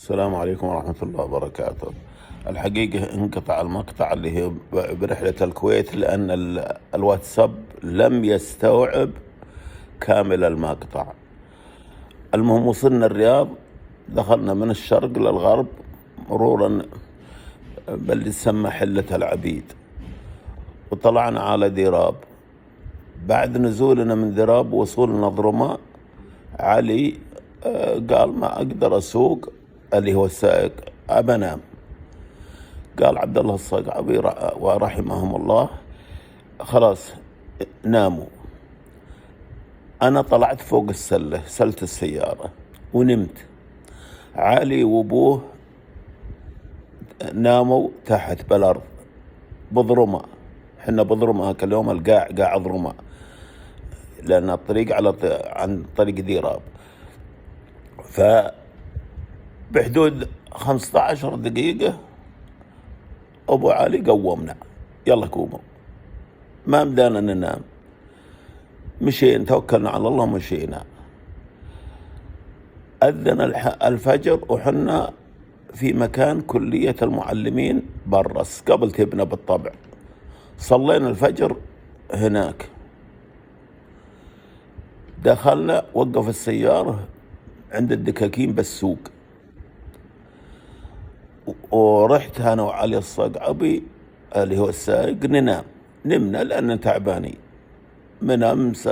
السلام عليكم ورحمة الله وبركاته. الحقيقة انقطع المقطع اللي هي برحلة الكويت لأن الواتساب لم يستوعب كامل المقطع. المهم وصلنا الرياض، دخلنا من الشرق للغرب مرورا بل يسمى حلة العبيد، وطلعنا على ديراب. بعد نزولنا من ديراب وصولنا ضرماء، علي قال ما أقدر أسوق، اللي هو السائق، أبنام. قال عبد الله الصقعبي ورحمهم الله خلاص ناموا. أنا طلعت فوق السلة، سلة السيارة، ونمت. علي وأبوه ناموا تحت بالأرض بضرمة. حنا بضرمة هاك اليوم، القاع قاع ضرمة، لأن الطريق عن طريق ديراب. فبحدود 15 دقيقة أبو علي قومنا، يلا قوموا. ما بدانا ننام، مشينا توكلنا على الله ومشينا. أذن الفجر وحنا في مكان كلية المعلمين برس قبل تبنى بالطبع. صلينا الفجر هناك، دخلنا وقف السيارة عند الدكاكين بالسوق، ورحت أنا وعلي الصقعبي اللي هو السائق نمنا لأننا تعبانين من أمس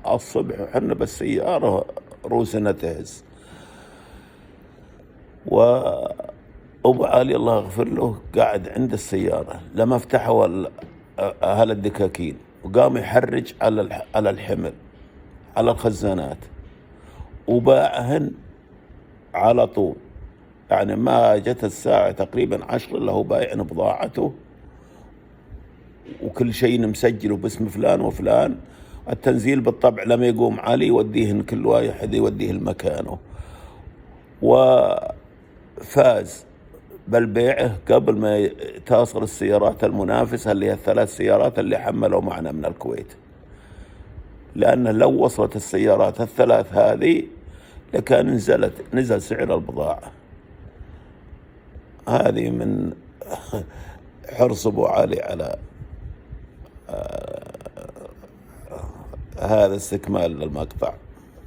الصبح، وحنا بالسيارة روسنا تهز. وأبو علي الله يغفر له قاعد عند السيارة، لما فتحوا أهل الدكاكين وقام يحرج على الحمل، على الخزانات، وباعهن على طول. يعني ما جت الساعة تقريبا 10 إلا هو بايع بضاعته، وكل شيء مسجله باسم فلان وفلان. التنزيل بالطبع لما يقوم علي يوديهن كل واحد يوديه لمكانه، وفاز بالبيعه قبل ما تصل السيارات المنافسة اللي هي الثلاث سيارات اللي حملوا معنا من الكويت. لأن لو وصلت السيارات الثلاث هذه لكان نزل سعر البضاعة. هذه من حرص أبو علي على هذا استكمال المقطع.